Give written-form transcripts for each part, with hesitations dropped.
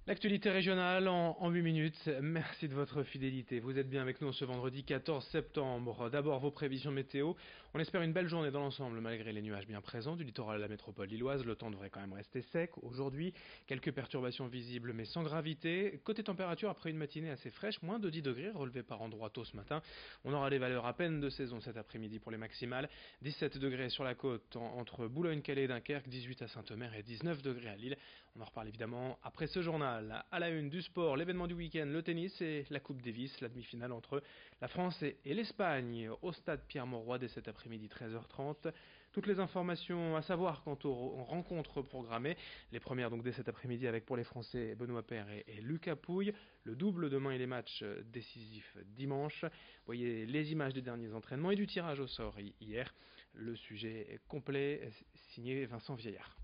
L'actualité régionale en 8 minutes. Merci de votre fidélité. Vous êtes bien avec nous ce vendredi 14 septembre. D'abord vos prévisions météo. On espère une belle journée dans l'ensemble malgré les nuages bien présents du littoral à la métropole lilloise. Le temps devrait quand même rester sec aujourd'hui. Quelques perturbations visibles mais sans gravité. Côté température, après une matinée assez fraîche, moins de 10 degrés relevés par endroits tôt ce matin. On aura des valeurs à peine de saison cet après-midi pour les maximales. 17 degrés sur la côte entre Boulogne-Calais et Dunkerque, 18 à Saint-Omer et 19 degrés à Lille. On en reparle évidemment après ce journal. À la une du sport, l'événement du week-end, le tennis et la Coupe Davis, la demi-finale entre la France et l'Espagne au stade Pierre-Mauroy dès cet après-midi 13h30. Toutes les informations à savoir quant aux rencontres programmées. Les premières donc dès cet après-midi avec pour les Français Benoît Paire et Lucas Pouille. Le double demain et les matchs décisifs dimanche. Voyez les images des derniers entraînements et du tirage au sort hier. Le sujet est complet, signé Vincent Vieillard.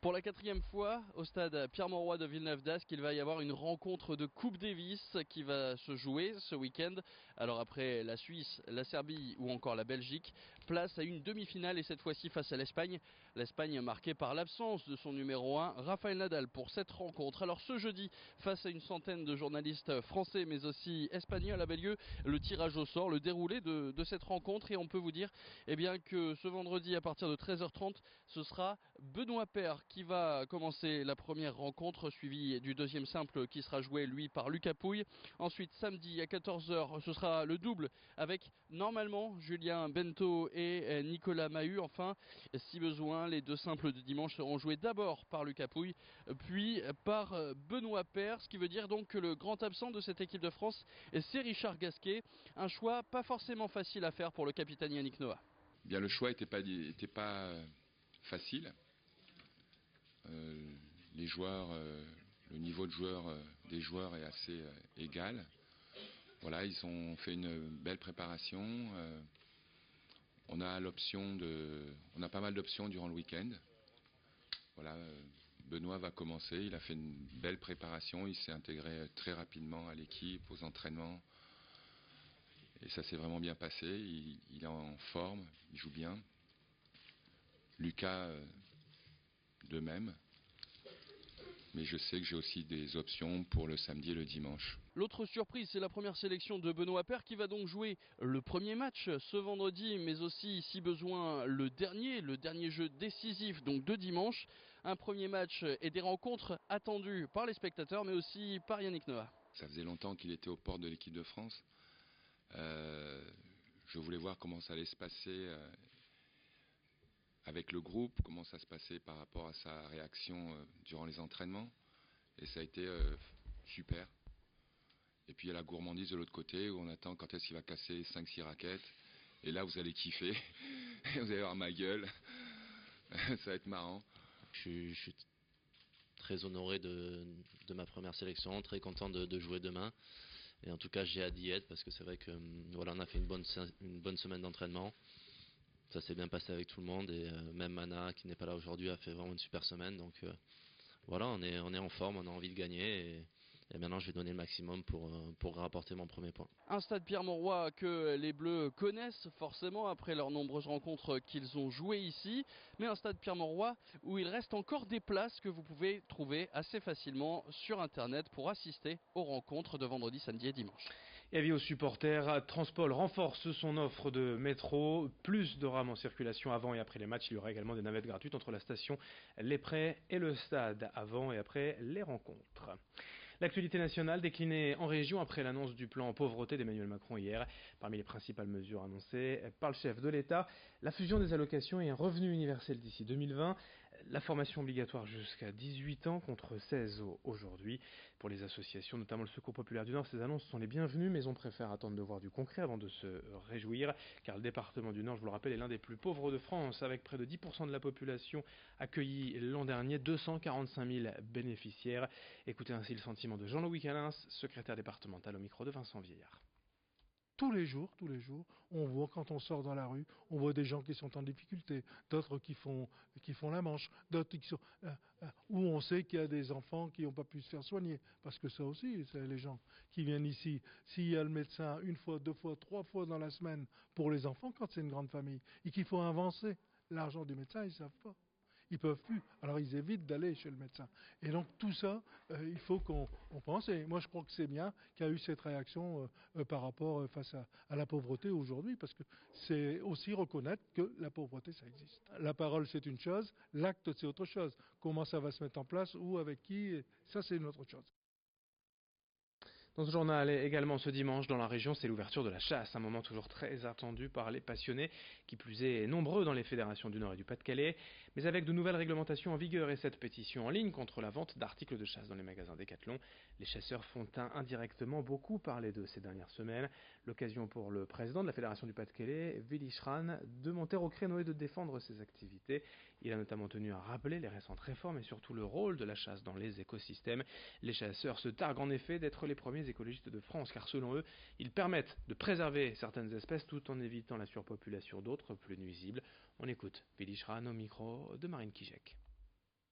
Pour la quatrième fois, au stade Pierre-Mauroy de Villeneuve-d'Ascq, il va y avoir une rencontre de Coupe Davis qui va se jouer ce week-end. Alors après la Suisse, la Serbie ou encore la Belgique, place à une demi-finale et cette fois-ci face à l'Espagne. L'Espagne marquée par l'absence de son numéro 1, Rafael Nadal, pour cette rencontre. Alors ce jeudi, face à une centaine de journalistes français mais aussi espagnols, avait lieu le tirage au sort, le déroulé de cette rencontre. Et on peut vous dire que ce vendredi à partir de 13h30, ce sera Benoît Paire qui va commencer la première rencontre, suivi du deuxième simple qui sera joué lui par Lucas Pouille. Ensuite samedi à 14h, ce sera le double avec normalement Julien Bento et Nicolas Mahut. Enfin, si besoin, les deux simples de dimanche seront joués d'abord par Lucas Pouille, puis par Benoît Paire, ce qui veut dire donc que le grand absent de cette équipe de France, c'est Richard Gasquet. Un choix pas forcément facile à faire pour le capitaine Yannick Noah. Bien, le choix était pas facile. Les joueurs, le niveau de des joueurs est assez égal. Voilà, ils ont fait une belle préparation. On a pas mal d'options durant le week-end. Voilà, Benoît va commencer. Il a fait une belle préparation. Il s'est intégré très rapidement à l'équipe, aux entraînements. Et ça s'est vraiment bien passé. Il est en forme, il joue bien. Lucas, de même. Mais je sais que j'ai aussi des options pour le samedi et le dimanche. L'autre surprise, c'est la première sélection de Benoît Paire qui va donc jouer le premier match ce vendredi, mais aussi, si besoin, le dernier jeu décisif, donc de dimanche. Un premier match et des rencontres attendues par les spectateurs, mais aussi par Yannick Noah. Ça faisait longtemps qu'il était aux portes de l'équipe de France. Je voulais voir comment ça allait se passer avec le groupe, comment ça se passait par rapport à sa réaction durant les entraînements. Et ça a été super. Et puis il y a la gourmandise de l'autre côté où on attend quand est-ce qu'il va casser 5-6 raquettes. Et là vous allez kiffer, vous allez voir ma gueule, ça va être marrant. Je suis très honoré de ma première sélection, très content de jouer demain. Et en tout cas j'ai hâte d'y être parce que c'est vrai que voilà, on a fait une bonne semaine d'entraînement. Ça s'est bien passé avec tout le monde et même Mana qui n'est pas là aujourd'hui a fait vraiment une super semaine. Donc voilà, on est en forme, on a envie de gagner et maintenant je vais donner le maximum pour rapporter mon premier point. Un stade Pierre-Mauroy que les Bleus connaissent forcément après leurs nombreuses rencontres qu'ils ont jouées ici, mais un stade Pierre-Mauroy où il reste encore des places que vous pouvez trouver assez facilement sur internet pour assister aux rencontres de vendredi, samedi et dimanche. Et avis aux supporters, Transpol renforce son offre de métro, plus de rames en circulation avant et après les matchs. Il y aura également des navettes gratuites entre la station Les Prés et le stade avant et après les rencontres. L'actualité nationale déclinée en région après l'annonce du plan pauvreté d'Emmanuel Macron hier. Parmi les principales mesures annoncées par le chef de l'État, la fusion des allocations et un revenu universel d'ici 2020, la formation obligatoire jusqu'à 18 ans contre 16 aujourd'hui. Pour les associations, notamment le Secours populaire du Nord, ces annonces sont les bienvenues, mais on préfère attendre de voir du concret avant de se réjouir, car le département du Nord, je vous le rappelle, est l'un des plus pauvres de France, avec près de 10% de la population accueillie l'an dernier, 245 000 bénéficiaires. Écoutez ainsi le sentiment de Jean-Louis Calins, secrétaire départemental au micro de Vincent Vieillard. Tous les jours, on voit quand on sort dans la rue, on voit des gens qui sont en difficulté, d'autres qui font la manche, d'autres qui sont où on sait qu'il y a des enfants qui n'ont pas pu se faire soigner, parce que ça aussi, c'est les gens qui viennent ici. S'il y a le médecin une fois, deux fois, trois fois dans la semaine pour les enfants, quand c'est une grande famille, et qu'il faut avancer l'argent du médecin, ils savent pas. ils peuvent plus. Alors ils évitent d'aller chez le médecin. Et donc tout ça, il faut qu'on pense. Et moi je crois que c'est bien qu'il y a eu cette réaction par rapport face à la pauvreté aujourd'hui, parce que c'est aussi reconnaître que la pauvreté ça existe. La parole c'est une chose, l'acte c'est autre chose. Comment ça va se mettre en place, où, avec qui, ça c'est une autre chose. Dans ce journal, et également ce dimanche dans la région, c'est l'ouverture de la chasse, un moment toujours très attendu par les passionnés, qui plus est nombreux dans les fédérations du Nord et du Pas-de-Calais, mais avec de nouvelles réglementations en vigueur et cette pétition en ligne contre la vente d'articles de chasse dans les magasins Decathlon, les chasseurs font indirectement beaucoup parler d'eux ces dernières semaines. L'occasion pour le président de la fédération du Pas-de-Calais, Willy Schran, de monter au créneau et de défendre ses activités. Il a notamment tenu à rappeler les récentes réformes et surtout le rôle de la chasse dans les écosystèmes. Les chasseurs se targuent en effet d'être les premiers écologistes de France, car selon eux, ils permettent de préserver certaines espèces tout en évitant la surpopulation d'autres plus nuisibles. On écoute Willy Schran au micro de Marine Kijek.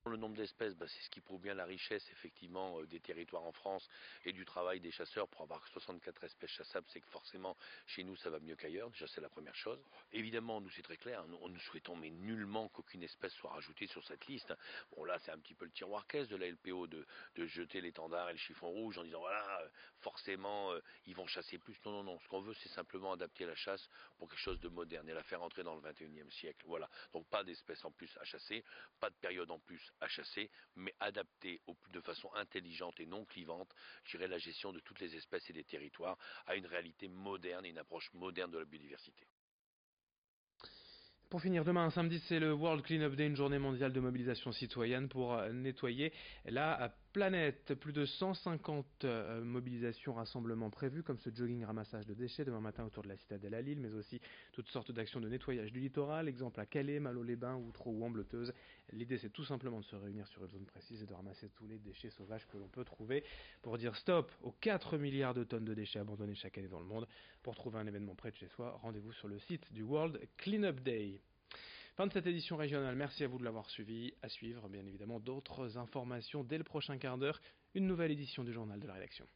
Le nombre d'espèces, c'est ce qui prouve bien la richesse effectivement des territoires en France et du travail des chasseurs. Pour avoir 64 espèces chassables, c'est que forcément chez nous ça va mieux qu'ailleurs. Déjà c'est la première chose. Évidemment, nous c'est très clair, nous souhaitons mais nullement qu'aucune espèce soit rajoutée sur cette liste. Bon là c'est un petit peu le tiroir caisse de la LPO de jeter l'étendard et le chiffon rouge en disant voilà forcément ils vont chasser plus. Non, non, non. Ce qu'on veut c'est simplement adapter la chasse pour quelque chose de moderne et la faire entrer dans le 21e siècle. Voilà. Donc pas d'espèces en plus à chasser, pas de période en plus à chasser, mais adapter de façon intelligente et non clivante, je dirais, la gestion de toutes les espèces et des territoires à une réalité moderne et une approche moderne de la biodiversité. Pour finir, demain, samedi, c'est le World Cleanup Day, une journée mondiale de mobilisation citoyenne pour nettoyer la planète. Plus de 150 mobilisations, rassemblements prévus, comme ce jogging ramassage de déchets demain matin autour de la citadelle à Lille, mais aussi toutes sortes d'actions de nettoyage du littoral, exemple à Calais, Malo-les-Bains, Outreau ou Ambleteuse. L'idée, c'est tout simplement de se réunir sur une zone précise et de ramasser tous les déchets sauvages que l'on peut trouver pour dire stop aux 4 milliards de tonnes de déchets abandonnés chaque année dans le monde. Pour trouver un événement près de chez soi, rendez-vous sur le site du World Cleanup Day. Fin de cette édition régionale, merci à vous de l'avoir suivi. À suivre, bien évidemment, d'autres informations dès le prochain quart d'heure. Une nouvelle édition du journal de la rédaction.